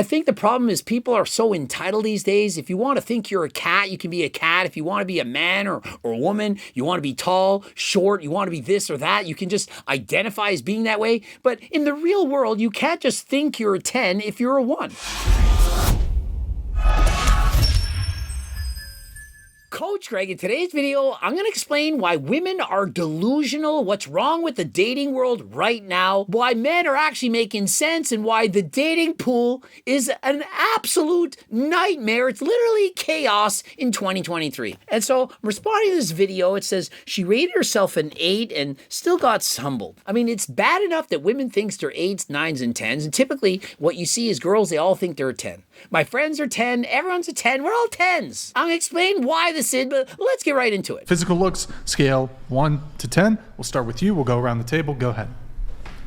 I think the problem is people are so entitled these days. If you want to think you're a cat, you can be a cat. If you want to be a man or a woman, you want to be tall, short, you want to be this or that, you can just identify as being that way. But in the real world, you can't just think you're a 10 if you're a 1. Coach Greg, in today's video, I'm going to explain why women are delusional, what's wrong with the dating world right now, why men are actually making sense, and why the dating pool is an absolute nightmare. It's literally chaos in 2023. And so, responding to this video, it says she rated herself an 8 and still got humbled. I mean, it's bad enough that women think they're 8s, 9s, and 10s, and typically what you see is girls, they all think they're a 10. My friends are 10, everyone's a 10, we're all 10s. I'm going to explain why this is, but let's get right into it. Physical looks, scale 1 to 10. We'll start with you. We'll go around the table. Go ahead.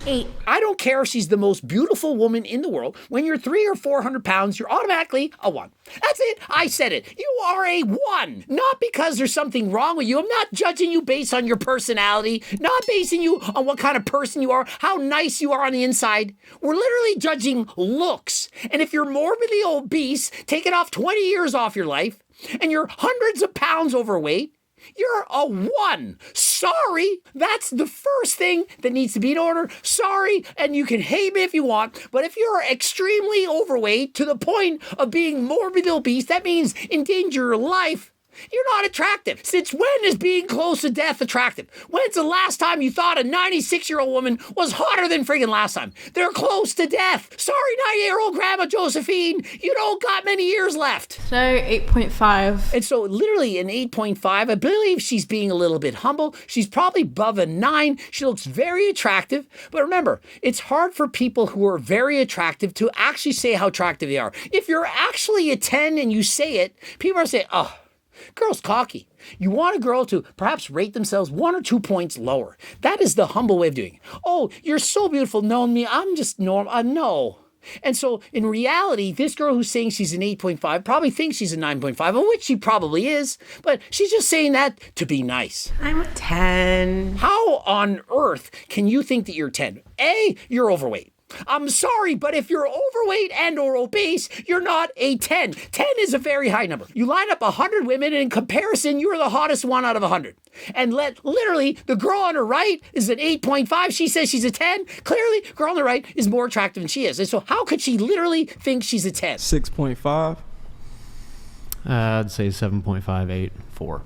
8. I don't care if she's the most beautiful woman in the world. When you're 300 or 400 pounds, you're automatically a 1. That's it. I said it. You are a 1. Not because there's something wrong with you. I'm not judging you based on your personality, not basing you on what kind of person you are, how nice you are on the inside. We're literally judging looks. And if you're morbidly obese, taking off 20 years off your life, and you're hundreds of pounds overweight, you're a 1. Sorry. That's the first thing that needs to be in order. Sorry. And you can hate me if you want. But if you're extremely overweight to the point of being morbidly obese, that means endanger your life. You're not attractive. Since when is being close to death attractive? When's the last time you thought a 96-year-old woman was hotter than friggin' last time? They're close to death. Sorry, 98-year-old Grandma Josephine, you don't got many years left. So 8.5. And so literally an 8.5, I believe she's being a little bit humble. She's probably above a 9. She looks very attractive. But remember, it's hard for people who are very attractive to actually say how attractive they are. If you're actually a 10 and you say it, people are saying, oh, girl's cocky. You want a girl to perhaps rate themselves 1 or 2 points lower. That is the humble way of doing it. Oh, you're so beautiful. No, me, I'm just normal. No. And so in reality, this girl who's saying she's an 8.5 probably thinks she's a 9.5, of which she probably is, but she's just saying that to be nice. I'm a 10. How on earth can you think that you're 10? A, you're overweight. I'm sorry, but if you're overweight and or obese, you're not a 10. 10 is a very high number. You line up 100 women, and in comparison, you're the hottest one out of 100. And literally, the girl on her right is an 8.5. She says she's a 10. Clearly, the girl on the right is more attractive than she is. And so how could she literally think she's a 10? 6.5. I'd say 7.5, 8, 4.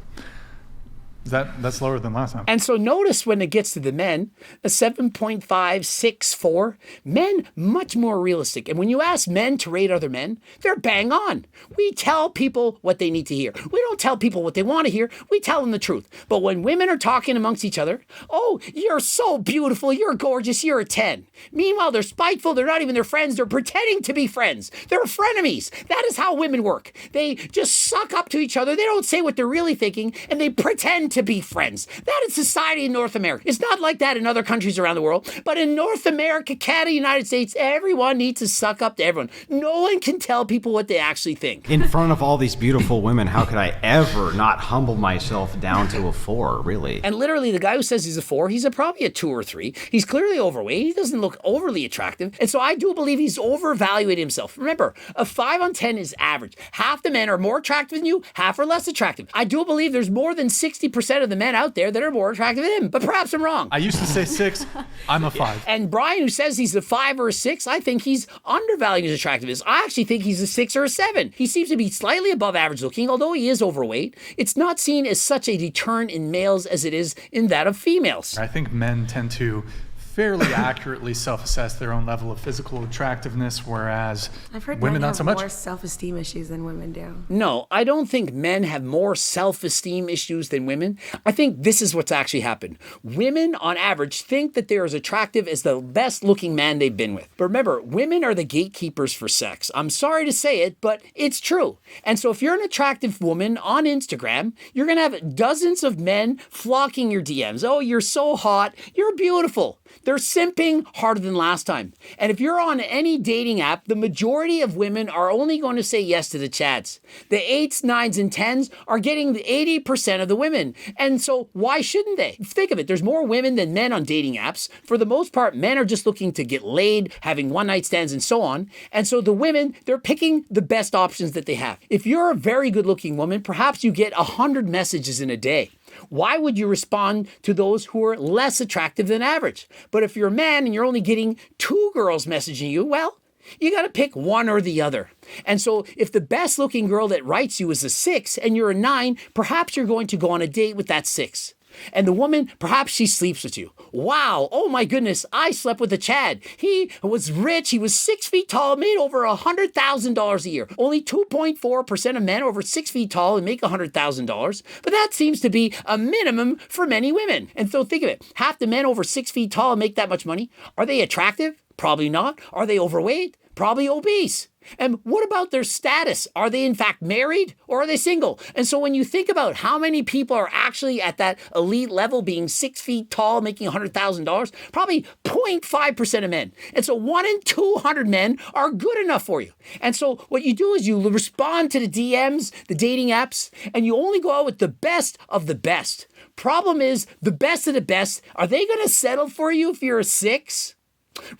That's lower than last time. And so notice when it gets to the men, a 7.5, 6, 4, men much more realistic. And when you ask men to rate other men, they're bang on. We tell people what they need to hear. We don't tell people what they want to hear. We tell them the truth. But when women are talking amongst each other, oh, you're so beautiful, you're gorgeous, you're a 10. Meanwhile, they're spiteful, they're not even their friends, they're pretending to be friends. They're frenemies. That is how women work. They just suck up to each other. They don't say what they're really thinking, and they pretend to be friends. That is society in North America. It's not like that in other countries around the world, but in North America, Canada, United States, everyone needs to suck up to everyone. No one can tell people what they actually think. In front of all these beautiful women, how could I ever not humble myself down to a 4, really? And literally, the guy who says he's a 4, he's probably a 2 or 3. He's clearly overweight. He doesn't look overly attractive. And so I do believe he's overvaluating himself. Remember, a 5 on 10 is average. Half the men are more attractive than you, half are less attractive. I do believe there's more than 60% of the men out there that are more attractive than him, but perhaps I'm wrong. I used to say 6. I'm a 5. And Brian, who says he's a 5 or a 6, I think he's undervaluing his attractiveness. I actually think he's a 6 or a 7. He seems to be slightly above average looking, although he is overweight. It's not seen as such a deterrent in males as it is in that of females. I think men tend to fairly accurately self-assess their own level of physical attractiveness, whereas I've heard women men not have so much. more self-esteem issues than women do. No, I don't think men have more self-esteem issues than women. I think this is what's actually happened. Women, on average, think that they're as attractive as the best-looking man they've been with. But remember, women are the gatekeepers for sex. I'm sorry to say it, but it's true. And so if you're an attractive woman on Instagram, you're going to have dozens of men flocking your DMs. Oh, you're so hot. You're beautiful. They're simping harder than last time. And if you're on any dating app, the majority of women are only going to say yes to the chats. The 8s, 9s, and 10s are getting the 80% of the women. And so why shouldn't they? Think of it. There's more women than men on dating apps. For the most part, men are just looking to get laid, having one-night stands, and so on. And so the women, they're picking the best options that they have. If you're a very good-looking woman, perhaps you get 100 messages in a day. Why would you respond to those who are less attractive than average? But if you're a man and you're only getting 2 girls messaging you, well, you got to pick one or the other. And so if the best looking girl that writes you is a 6 and you're a 9, perhaps you're going to go on a date with that 6. And the woman, perhaps she sleeps with you. Wow, oh my goodness, I slept with a Chad. He was rich, he was 6 feet tall, made over $100,000 a year. Only 2.4% of men are over 6 feet tall and make $100,000. But that seems to be a minimum for many women. And so think of it, half the men over 6 feet tall make that much money. Are they attractive? Probably not. Are they overweight? Probably obese. And what about their status? Are they in fact married or are they single? And so when you think about how many people are actually at that elite level, being 6 feet tall, making $100,000, probably 0.5% of men. And so 1 in 200 men are good enough for you. And so what you do is you respond to the DMs, the dating apps, and you only go out with the best of the best. Problem is, the best of the best, are they going to settle for you if you're a 6?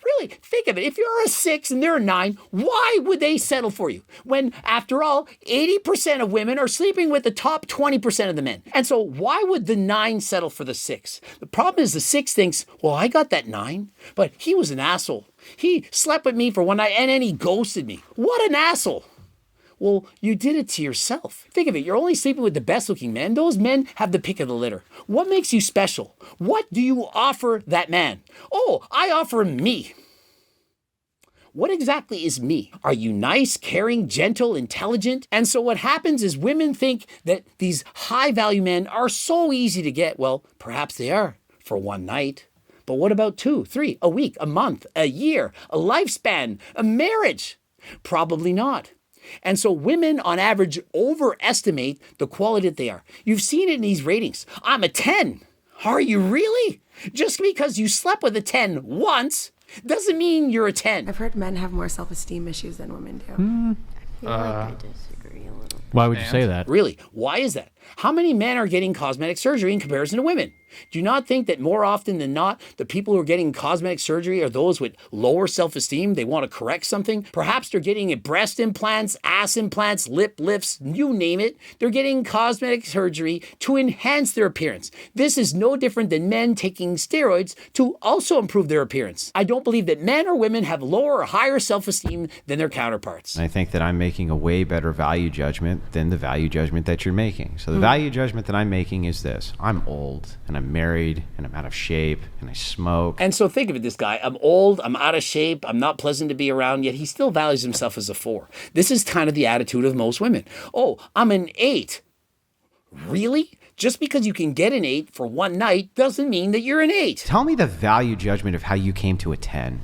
Really, think of it. If you're a 6 and they're a 9, why would they settle for you? When, after all, 80% of women are sleeping with the top 20% of the men. And so why would the 9 settle for the 6? The problem is the 6 thinks, well, I got that 9, but he was an asshole. He slept with me for one night and then he ghosted me. What an asshole. Well, you did it to yourself. Think of it. You're only sleeping with the best looking men. Those men have the pick of the litter. What makes you special? What do you offer that man? Oh, I offer him me. What exactly is me? Are you nice, caring, gentle, intelligent? And so what happens is women think that these high value men are so easy to get. Well, perhaps they are for one night. But what about 2, 3, a week, a month, a year, a lifespan, a marriage? Probably not. And so women, on average, overestimate the quality that they are. You've seen it in these ratings. I'm a 10. Are you really? Just because you slept with a 10 once doesn't mean you're a 10. I've heard men have more self-esteem issues than women do. I feel like I disagree a little. Why would you say that? Really? Why is that? How many men are getting cosmetic surgery in comparison to women? Do you not think that more often than not, the people who are getting cosmetic surgery are those with lower self-esteem? They want to correct something. Perhaps they're getting breast implants, ass implants, lip lifts, you name it. They're getting cosmetic surgery to enhance their appearance. This is no different than men taking steroids to also improve their appearance. I don't believe that men or women have lower or higher self-esteem than their counterparts. And I think that I'm making a way better value judgment than the value judgment that you're making. So the value judgment that I'm making is this. I'm old and I'm married and I'm out of shape and I smoke. And so think of it, this guy, I'm old, I'm out of shape, I'm not pleasant to be around, yet he still values himself as a 4. This is kind of the attitude of most women. Oh, I'm an 8. Really? Just because you can get an 8 for one night doesn't mean that you're an 8. Tell me the value judgment of how you came to a 10.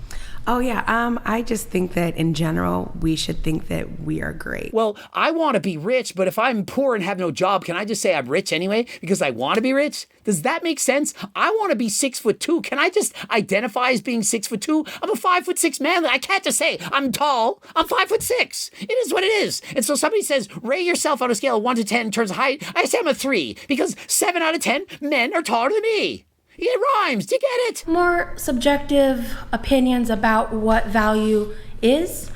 Oh, yeah. I just think that in general, we should think that we are great. Well, I want to be rich, but if I'm poor and have no job, can I just say I'm rich anyway because I want to be rich? Does that make sense? I want to be 6'2". Can I just identify as being 6'2"? I'm a 5'6" man. I can't just say I'm tall. I'm 5'6". It is what it is. And so somebody says, rate yourself on a scale of 1 to 10 in terms of height. I say I'm a 3 because 7 out of 10 men are taller than me. It rhymes. Do you get it? More subjective opinions about what value is,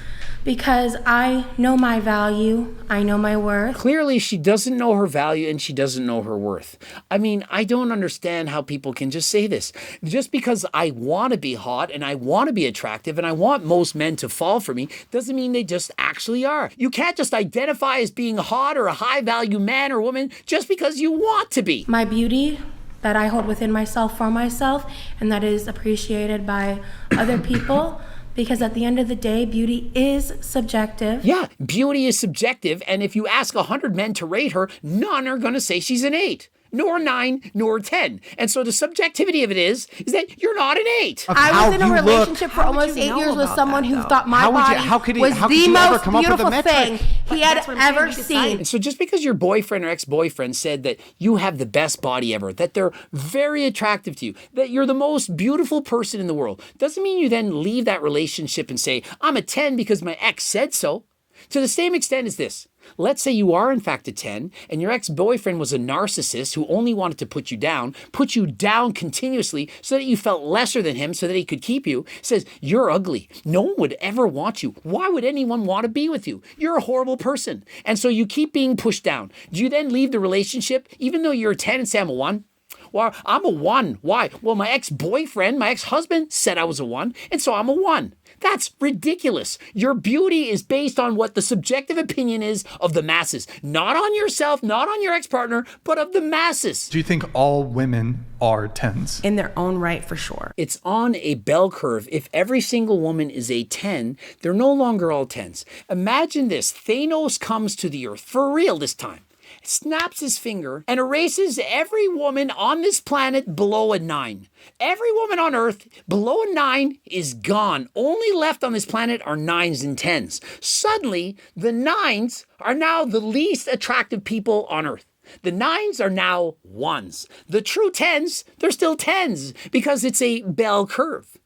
because I know my value, I know my worth. Clearly, she doesn't know her value and she doesn't know her worth. I mean, I don't understand how people can just say this. Just because I want to be hot and I want to be attractive and I want most men to fall for me doesn't mean they just actually are. You can't just identify as being hot or a high value man or woman just because you want to be. My beauty that I hold within myself for myself, and that is appreciated by other people, because at the end of the day, beauty is subjective. Yeah, beauty is subjective, and if you ask 100 men to rate her, none are going to say she's an 8. nor a 9, nor a 10. And so the subjectivity of it is that you're not an 8. I was in a you look- relationship for How would almost you 8 know years with about someone that, who though? thought my How would you- body how could he- was how could the you ever most come up with a beautiful metric? thing he had That's what I'm saying, ever we seen. decided. And so just because your boyfriend or ex-boyfriend said that you have the best body ever, that they're very attractive to you, that you're the most beautiful person in the world, doesn't mean you then leave that relationship and say, I'm a 10 because my ex said so. To the same extent as this. Let's say you are in fact a 10 and your ex-boyfriend was a narcissist who only wanted to put you down continuously so that you felt lesser than him so that he could keep you, says, you're ugly. No one would ever want you. Why would anyone want to be with you? You're a horrible person. And so you keep being pushed down. Do you then leave the relationship even though you're a 10 and say, I'm a 1? Well, I'm a 1. Why? Well, my ex-boyfriend, my ex-husband said I was a 1, and so I'm a 1. That's ridiculous. Your beauty is based on what the subjective opinion is of the masses. Not on yourself, not on your ex-partner, but of the masses. Do you think all women are 10s? In their own right, for sure. It's on a bell curve. If every single woman is a 10, they're no longer all 10s. Imagine this. Thanos comes to the earth, for real this time, snaps his finger and erases every woman on this planet below a 9. Every woman on Earth below a 9 is gone. Only left on this planet are 9s and 10s. Suddenly, the 9s are now the least attractive people on Earth. The 9s are now 1s. The true 10s, they're still 10s because it's a bell curve.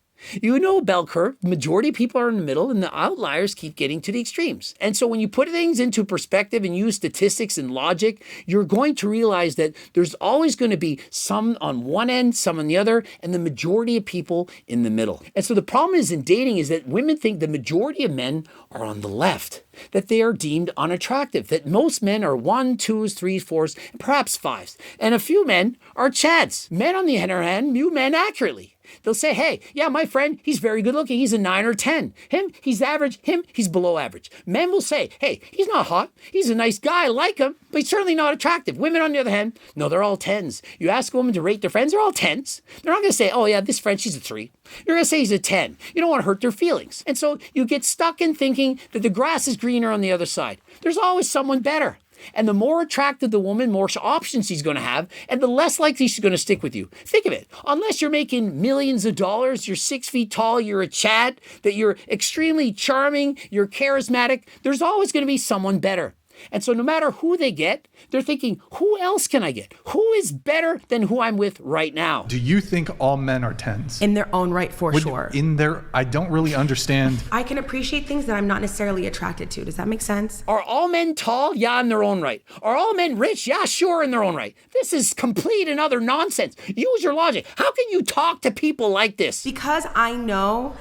You know, a bell curve, the majority of people are in the middle and the outliers keep getting to the extremes. And so when you put things into perspective and use statistics and logic, you're going to realize that there's always going to be some on one end, some on the other, and the majority of people in the middle. And so the problem is in dating is that women think the majority of men are on the left, that they are deemed unattractive, that most men are 1, 2s, 3s, 4s, and perhaps 5s. And a few men are chads. Men, on the other hand, view men accurately. They'll say, hey, yeah, my friend, he's very good looking. He's a 9 or 10. Him, he's average. Him, he's below average. Men will say, hey, he's not hot. He's a nice guy. I like him, but he's certainly not attractive. Women, on the other hand, no, they're all 10s. You ask a woman to rate their friends, they're all 10s. They're not going to say, oh, yeah, this friend, she's a 3. You're going to say he's a 10. You don't want to hurt their feelings. And so you get stuck in thinking that the grass is greener on the other side. There's always someone better. And the more attractive the woman, more options she's going to have, and the less likely she's going to stick with you. Think of it. Unless you're making millions of dollars, you're 6 feet tall, you're a Chad, that you're extremely charming, you're charismatic, there's always going to be someone better. And so no matter who they get, they're thinking, who else can I get? Who is better than who I'm with right now? Do you think all men are 10s? In their own right, for sure. I don't really understand. I can appreciate things that I'm not necessarily attracted to. Does that make sense? Are all men tall? Yeah, in their own right. Are all men rich? Yeah, sure, in their own right. This is complete and utter nonsense. Use your logic. How can you talk to people like this? Because I know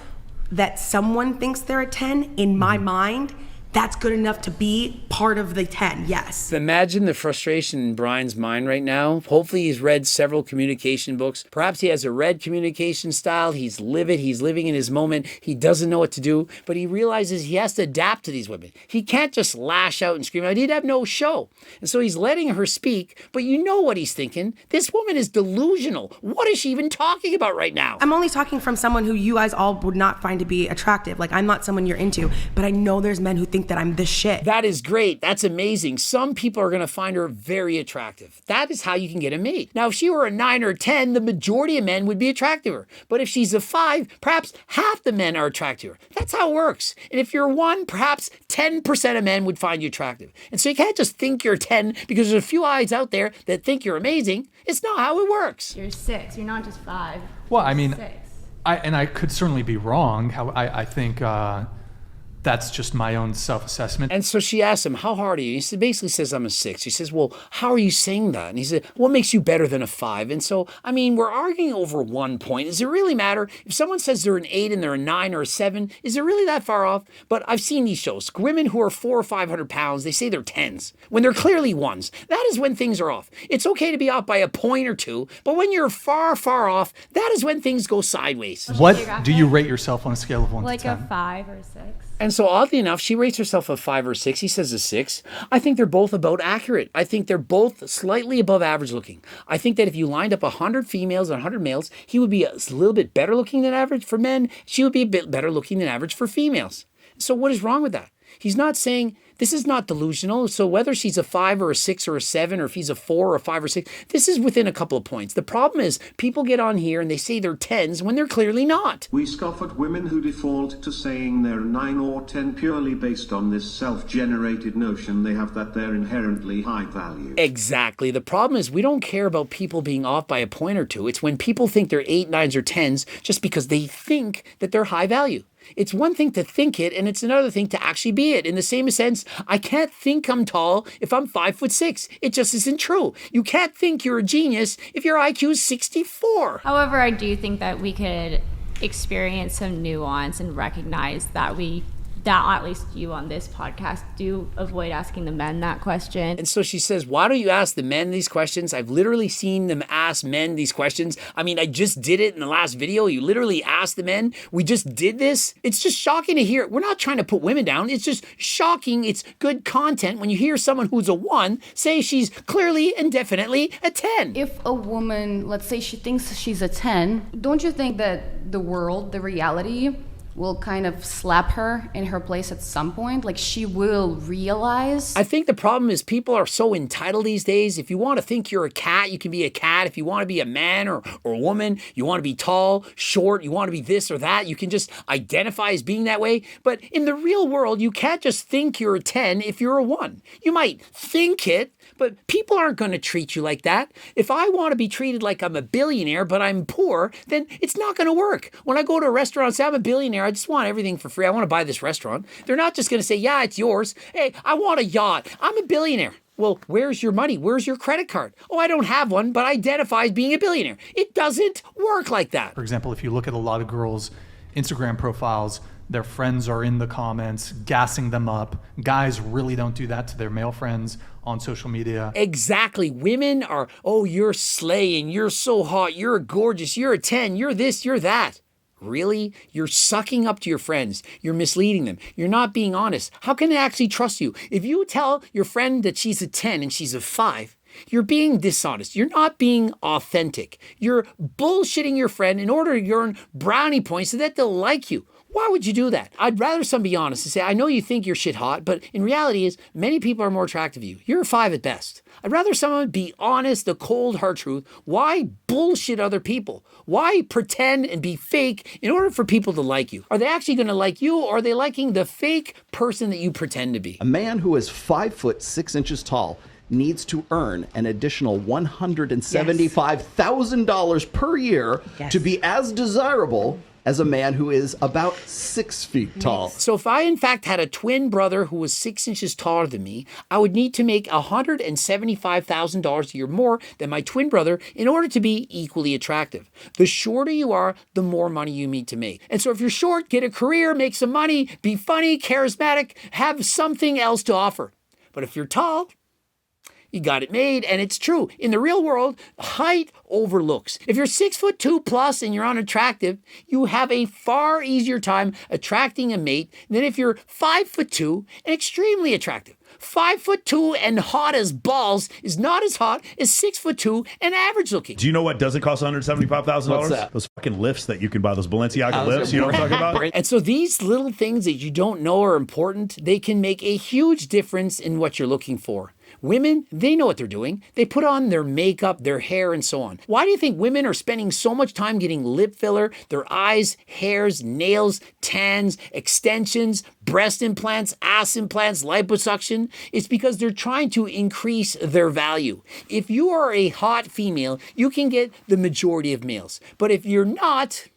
that someone thinks they're a 10, in my mind, that's good enough to be part of the 10, yes. Imagine the frustration in Brian's mind right now. Hopefully he's read several communication books. Perhaps he has a red communication style. He's livid. He's living in his moment. He doesn't know what to do, but he realizes he has to adapt to these women. He can't just lash out and scream out. He'd have no show. And so he's letting her speak, but you know what he's thinking. This woman is delusional. What is she even talking about right now? I'm only talking from someone who you guys all would not find to be attractive. Like, I'm not someone you're into, but I know there's men who think that I'm the shit. That is great. That's amazing. Some people are going to find her very attractive. That is how you can get a mate. Now, if she were a 9 or 10, the majority of men would be attracted to her. But if she's a 5, perhaps half the men are attracted to her. That's how it works. And if you're 1, perhaps 10% of men would find you attractive. And so you can't just think you're 10 because there's a few eyes out there that think you're amazing. It's not how it works. You're 6. You're not just 5. Well, I mean, 6. I could certainly be wrong. I think that's just my own self-assessment. And so she asked him, how hard are you? He basically says, I'm a 6. She says, well, how are you saying that? And he said, what makes you better than a 5? And so, I mean, we're arguing over one point. Does it really matter? If someone says they're an 8 and they're a 9 or a 7, is it really that far off? But I've seen these shows. Women who are 400 or 500 pounds, they say they're 10s when they're clearly 1s. That is when things are off. It's okay to be off by a point or two, but when you're far, far off, that is when things go sideways. What do you rate yourself on a scale of 1 Like to 10? a 5 or 6. And so oddly enough, she rates herself a 5 or 6. He says a 6. I think they're both about accurate. I think they're both slightly above average looking. I think that if you lined up 100 females and 100 males, he would be a little bit better looking than average for men. She would be a bit better looking than average for females. So what is wrong with that? He's not saying this is not delusional. So whether she's a 5 or a 6 or a 7, or if he's a 4 or a 5 or 6, this is within a couple of points. The problem is people get on here and they say they're 10s when they're clearly not. We scoff at women who default to saying they're 9 or 10 purely based on this self-generated notion they have that they're inherently high value. Exactly. The problem is we don't care about people being off by a point or two. It's when people think they're 8, 9s, or 10s just because they think that they're high value. It's one thing to think it, and it's another thing to actually be it. In the same sense, I can't think I'm tall if I'm 5'6". It just isn't true. You can't think you're a genius if your IQ is 64. However, I do think that we could experience some nuance and recognize that at least you on this podcast do avoid asking the men that question. And so she says, why don't you ask the men these questions? I've literally seen them ask men these questions. I mean, I just did it in the last video. You literally asked the men. We just did this. It's just shocking to hear. We're not trying to put women down. It's just shocking. It's good content when you hear someone who's a 1 say she's clearly and definitely a 10. If a woman, let's say she thinks she's a 10, don't you think that the world, the reality, will kind of slap her in her place at some point? Like, she will realize. I think the problem is people are so entitled these days. If you want to think you're a cat, you can be a cat. If you want to be a man or a woman, you want to be tall, short, you want to be this or that, you can just identify as being that way. But in the real world, you can't just think you're a 10 if you're a 1. You might think it, but people aren't going to treat you like that. If I want to be treated like I'm a billionaire, but I'm poor, then it's not going to work. When I go to a restaurant and say I'm a billionaire, I just want everything for free. I want to buy this restaurant. They're not just going to say, yeah, it's yours. Hey, I want a yacht. I'm a billionaire. Well, where's your money? Where's your credit card? Oh, I don't have one, but I identify as being a billionaire. It doesn't work like that. For example, if you look at a lot of girls' Instagram profiles, their friends are in the comments, gassing them up. Guys really don't do that to their male friends on social media. Exactly. Women are, oh, you're slaying, you're so hot, you're gorgeous, you're a 10, you're this, you're that. Really? You're sucking up to your friends. You're misleading them. You're not being honest. How can they actually trust you? If you tell your friend that she's a 10 and she's a 5, you're being dishonest. You're not being authentic. You're bullshitting your friend in order to earn brownie points so that they'll like you. Why would you do that? I'd rather someone be honest and say, I know you think you're shit hot, but in reality is many people are more attractive to you. You're a 5 at best. I'd rather someone be honest, the cold hard truth. Why bullshit other people? Why pretend and be fake in order for people to like you? Are they actually going to like you, or are they liking the fake person that you pretend to be? A man who is 5'6" tall needs to earn an additional $175,000 per year to be as desirable as a man who is about 6 feet tall. So if I in fact had a twin brother who was 6 inches taller than me, I would need to make $175,000 a year more than my twin brother in order to be equally attractive. The shorter you are, the more money you need to make. And so if you're short, get a career, make some money, be funny, charismatic, have something else to offer. But if you're tall, you got it made, and it's true. In the real world, height overlooks. If you're 6'2" plus and you're unattractive, you have a far easier time attracting a mate than if you're 5'2" and extremely attractive. 5'2" and hot as balls is not as hot as 6'2" and average looking. Do you know what doesn't cost $175,000? What's that? Those fucking lifts that you can buy, those Balenciaga lifts. You know what I'm talking about? And so these little things that you don't know are important. They can make a huge difference in what you're looking for. Women, they know what they're doing. They put on their makeup, their hair, and so on. Why do you think women are spending so much time getting lip filler, their eyes, hairs, nails, tans, extensions, breast implants, ass implants, liposuction? It's because they're trying to increase their value. If you are a hot female, you can get the majority of males. But if you're not,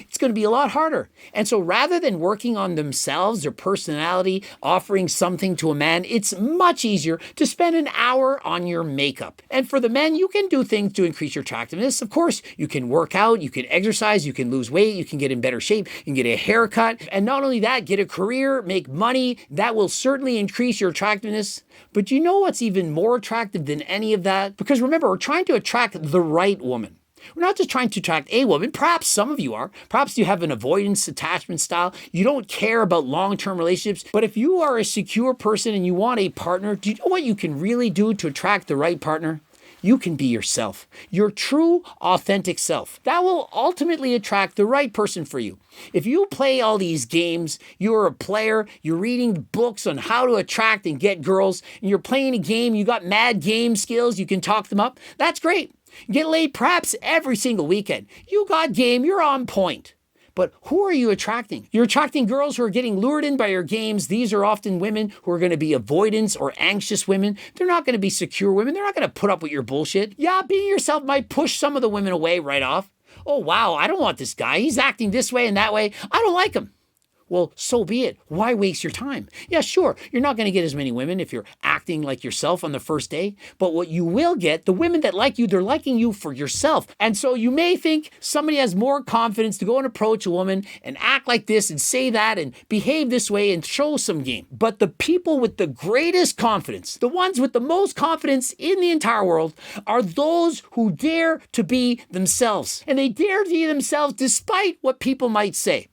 it's going to be a lot harder. And so rather than working on themselves, their personality, offering something to a man, it's much easier to spend an hour on your makeup. And for the men, you can do things to increase your attractiveness. Of course, you can work out, you can exercise, you can lose weight, you can get in better shape, you can get a haircut. And not only that, get a career, make money. That will certainly increase your attractiveness. But you know what's even more attractive than any of that? Because remember, we're trying to attract the right woman. We're not just trying to attract a woman. Perhaps some of you are. Perhaps you have an avoidance attachment style. You don't care about long-term relationships. But if you are a secure person and you want a partner, do you know what you can really do to attract the right partner? You can be yourself, your true, authentic self. That will ultimately attract the right person for you. If you play all these games, you're a player, you're reading books on how to attract and get girls, and you're playing a game, you got mad game skills, you can talk them up, that's great. Get laid perhaps every single weekend. You got game, you're on point. But who are you attracting? You're attracting girls who are getting lured in by your games. These are often women who are going to be avoidance or anxious women. They're not going to be secure women. They're not going to put up with your bullshit. Yeah, being yourself might push some of the women away right off. Oh, wow, I don't want this guy. He's acting this way and that way. I don't like him. Well, so be it. Why waste your time? Yeah, sure, you're not going to get as many women if you're acting like yourself on the first day, but what you will get, the women that like you, they're liking you for yourself. And so you may think somebody has more confidence to go and approach a woman and act like this and say that and behave this way and show some game. But the people with the greatest confidence, the ones with the most confidence in the entire world, are those who dare to be themselves. And they dare to be themselves despite what people might say.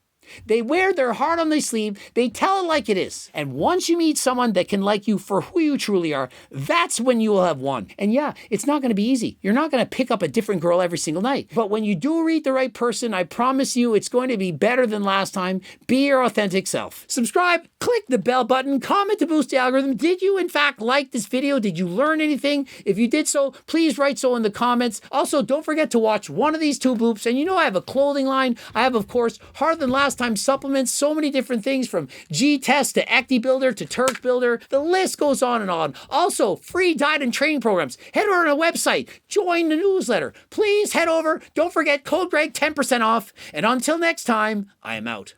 They wear their heart on their sleeve, they tell it like it is. And once you meet someone that can like you for who you truly are, that's when you will have won. And yeah, it's not going to be easy. You're not going to pick up a different girl every single night. But when you do meet the right person, I promise you it's going to be better than last time. Be your authentic self. Subscribe, click the bell button, comment to boost the algorithm. Did you in fact like this video? Did you learn anything? If you did so, please write so in the comments. Also, don't forget to watch one of these two bloops. And you know I have a clothing line. I have, of course, Harder Than Last Time supplements, so many different things from G-Test to Ecti Builder to Turk Builder. The list goes on and on. Also, free diet and training programs. Head over to the website. Join the newsletter. Please head over. Don't forget code Greg 10% off. And until next time, I am out.